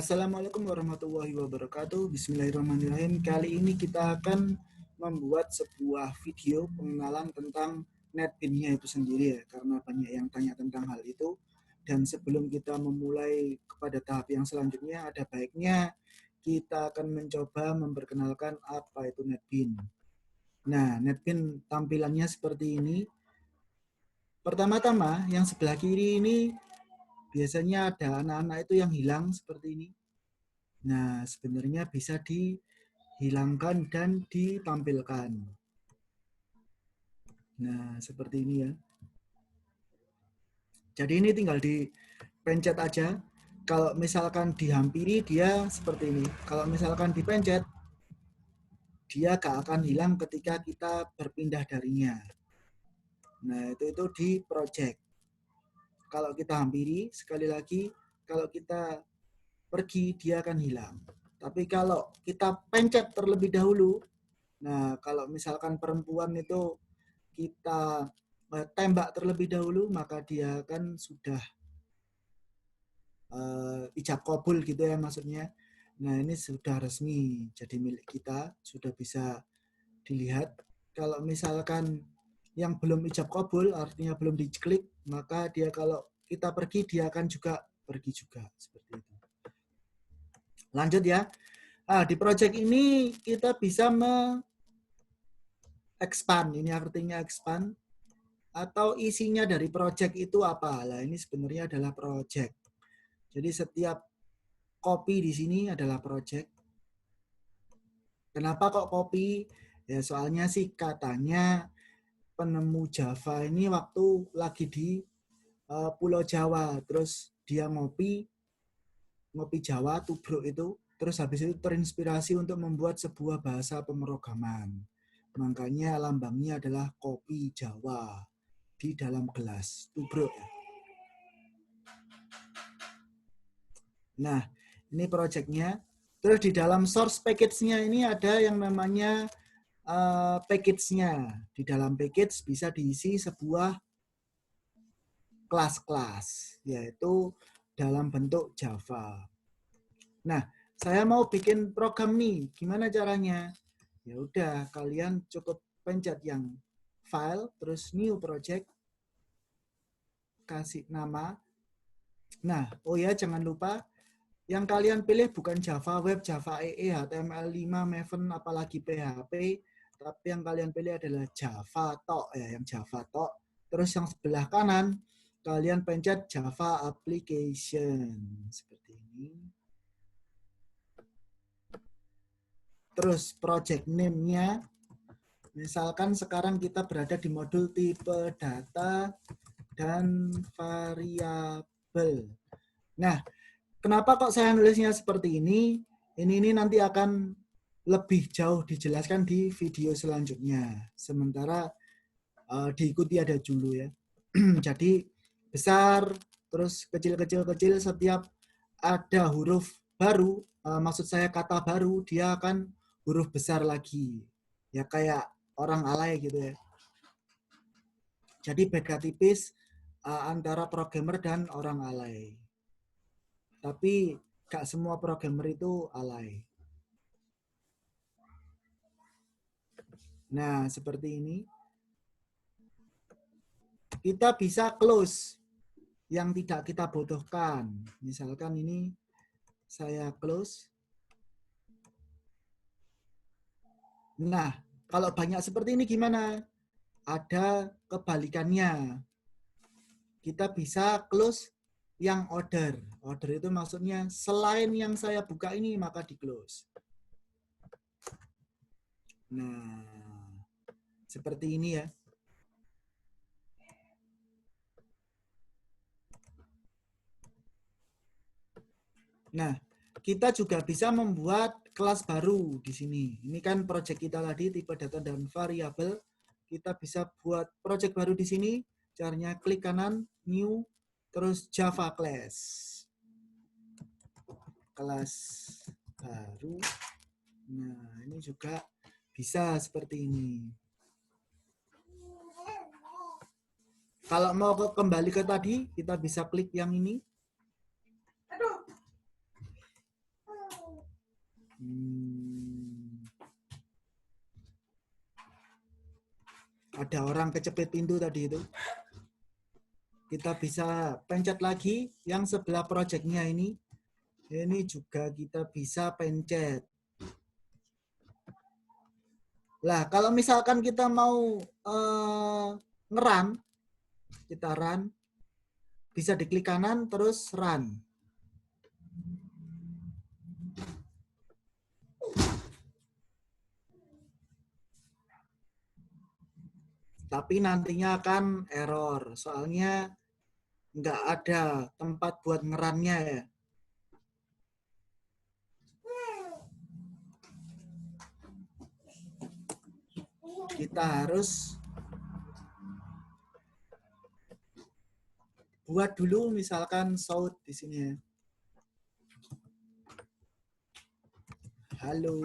Assalamualaikum warahmatullahi wabarakatuh. Bismillahirrahmanirrahim. Kali ini kita akan membuat sebuah video pengenalan tentang NetBeans-nya itu sendiri ya, karena banyak yang tanya tentang hal itu. Dan sebelum kita memulai kepada tahap yang selanjutnya, ada baiknya kita akan mencoba memperkenalkan apa itu NetBeans. Nah, NetBeans tampilannya seperti ini. Pertama-tama, yang sebelah kiri ini biasanya ada anak-anak itu yang hilang seperti ini. Nah, sebenarnya bisa dihilangkan dan ditampilkan. Nah, seperti ini ya. Jadi ini tinggal dipencet aja. Kalau misalkan dihampiri dia seperti ini. Kalau misalkan dipencet, dia gak akan hilang ketika kita berpindah darinya. Nah, itu di project. Kalau kita hampiri, sekali lagi, kalau kita pergi, dia akan hilang. Tapi kalau kita pencet terlebih dahulu, nah kalau misalkan perempuan itu kita tembak terlebih dahulu, maka dia kan sudah ijab kabul gitu ya maksudnya. Nah ini sudah resmi jadi milik kita, sudah bisa dilihat. Kalau misalkan yang belum ijab kabul, artinya belum diklik, maka dia kalau kita pergi, dia akan juga pergi juga. Seperti itu. Lanjut ya. Di project ini kita bisa expand, ini artinya expand, atau isinya dari project itu apa? Nah, ini sebenarnya adalah project. Jadi setiap copy di sini adalah project. Kenapa kok copy? Ya soalnya sih katanya penemu Java ini waktu lagi di Pulau Jawa, terus dia ngopi Jawa, tubruk itu, terus habis itu terinspirasi untuk membuat sebuah bahasa pemrograman. Makanya lambangnya adalah kopi Jawa di dalam gelas, tubruk ya. Nah, ini projectnya. Terus di dalam source package-nya ini ada yang namanya package-nya. Di dalam package bisa diisi sebuah kelas-kelas, yaitu dalam bentuk Java. Nah, saya mau bikin program nih. Gimana caranya? Ya udah, kalian cukup pencet yang file, terus new project, kasih nama. Nah, oh ya jangan lupa yang kalian pilih bukan Java Web, Java EE, HTML5, Maven, apalagi PHP, tapi yang kalian pilih adalah Java tok ya, yang Java tok. Terus yang sebelah kanan kalian pencet Java Application seperti ini. Terus project name-nya, misalkan sekarang kita berada di modul tipe data dan variabel. Nah, kenapa kok saya nulisnya seperti ini? Ini nanti akan lebih jauh dijelaskan di video selanjutnya. Sementara diikuti ada dulu ya. Jadi besar, terus kecil-kecil setiap ada huruf baru, maksud saya kata baru, dia akan huruf besar lagi. Ya kayak orang alay gitu ya. Jadi beda tipis antara programmer dan orang alay. Tapi gak semua programmer itu alay. Nah, seperti ini. Kita bisa close yang tidak kita butuhkan. Misalkan ini saya close. Nah, kalau banyak seperti ini gimana? Ada kebalikannya. Kita bisa close yang order. Order itu maksudnya selain yang saya buka ini maka di close. Nah, seperti ini ya. Nah, kita juga bisa membuat kelas baru di sini. Ini kan project kita tadi tipe data dan variabel. Kita bisa buat project baru di sini. Caranya klik kanan, new, terus Java class. Kelas baru. Nah, ini juga bisa seperti ini. Kalau mau kembali ke tadi, kita bisa klik yang ini. Ada orang kecepit pintu tadi itu. Kita bisa pencet lagi yang sebelah projectnya ini. Ini juga kita bisa pencet. Lah, kalau misalkan kita mau nge-run, kita run, bisa diklik kanan terus run. Tapi nantinya akan error, soalnya nggak ada tempat buat ngerannya ya. Kita harus buat dulu misalkan shout di sini ya. Halo.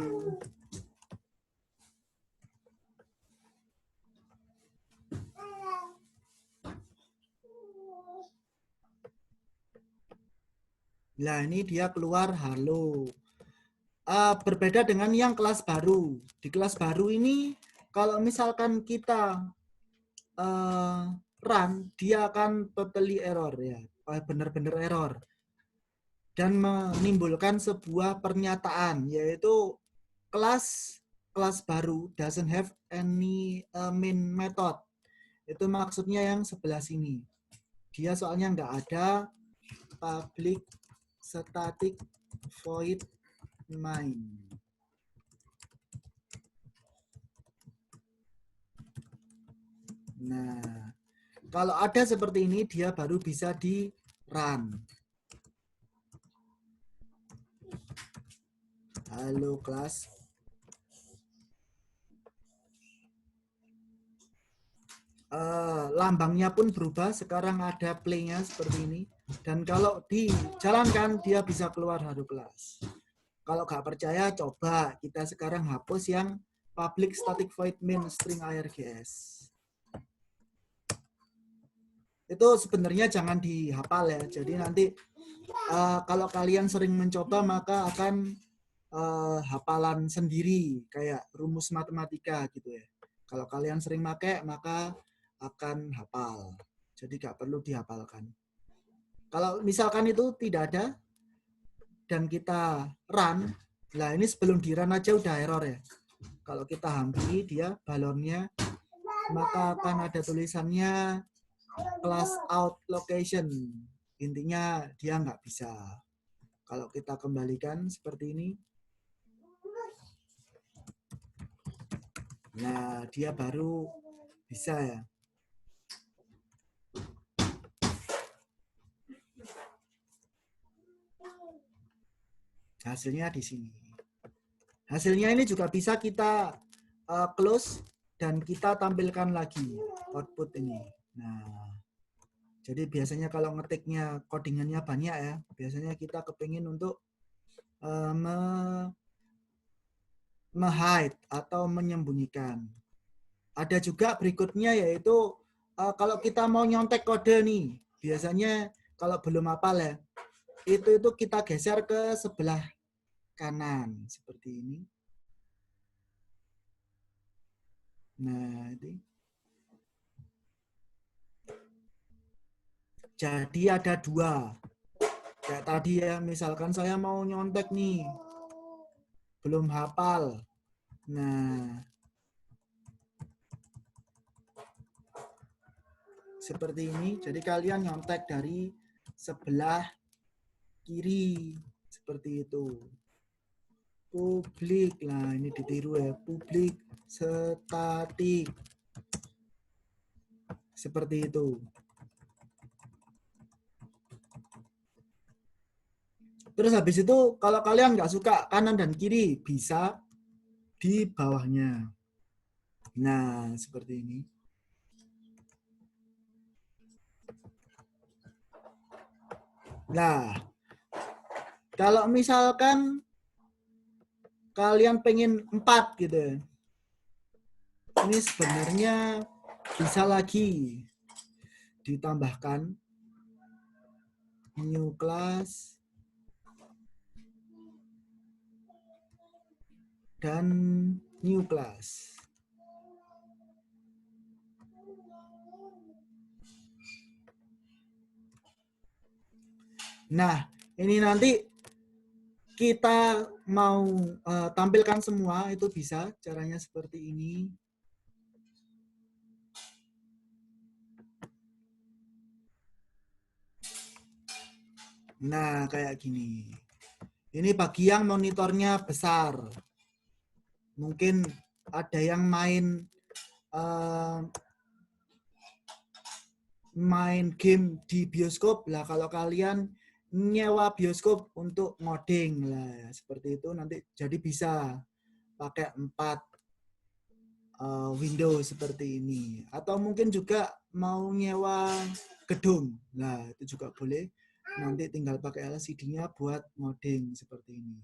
Nah, ini dia keluar halo. Berbeda dengan yang kelas baru. Di kelas baru ini, kalau misalkan kita run, dia akan totally error ya, benar-benar error. Dan menimbulkan sebuah pernyataan, yaitu kelas baru doesn't have any main method. Itu maksudnya yang sebelah sini. Dia soalnya nggak ada public static void main. Nah, kalau ada seperti ini, dia baru bisa di run. Halo kelas. Lambangnya pun berubah, sekarang ada play-nya seperti ini. Dan kalau dijalankan, dia bisa keluar halo kelas. Kalau nggak percaya, coba kita sekarang hapus yang public static void main string args. Itu sebenarnya jangan dihafal ya. Jadi nanti kalau kalian sering mencoba, maka akan hafalan sendiri kayak rumus matematika gitu ya. Kalau kalian sering pakai, maka akan hafal. Jadi nggak perlu dihafalkan. Kalau misalkan itu tidak ada dan kita run, nah ini sebelum di run aja udah error ya. Kalau kita hampiri dia balonnya, maka akan ada tulisannya class out location. Intinya dia nggak bisa. Kalau kita kembalikan seperti ini, nah dia baru bisa ya. Hasilnya di sini. Hasilnya ini juga bisa kita close dan kita tampilkan lagi output ini. Nah, jadi biasanya kalau ngetiknya codingannya banyak ya, biasanya kita kepingin untuk me-hide atau menyembunyikan. Ada juga berikutnya yaitu kalau kita mau nyontek kode nih, biasanya kalau belum hafal ya, itu kita geser ke sebelah kanan seperti ini. Nah, ini. Jadi ada dua. Kayak tadi ya, misalkan saya mau nyontek nih, belum hafal. Nah, seperti ini. Jadi kalian nyontek dari sebelah kiri seperti itu. Publik, nah ini ditiru ya, publik statik seperti itu. Terus habis itu kalau kalian nggak suka kanan dan kiri, bisa di bawahnya. Nah, seperti ini. Nah, kalau misalkan kalian pengen 4 gitu, ini sebenarnya bisa lagi ditambahkan new class dan new class. Nah, ini nanti kita mau tampilkan semua, itu bisa caranya seperti ini. Nah, kayak gini. Ini bagi yang monitornya besar. Mungkin ada yang main game di bioskop lah. Kalau kalian nyewa bioskop untuk ngoding lah, seperti itu nanti jadi bisa pakai 4 Windows seperti ini. Atau mungkin juga mau nyewa gedung, nah itu juga boleh. Nanti tinggal pakai LCD-nya buat ngoding seperti ini.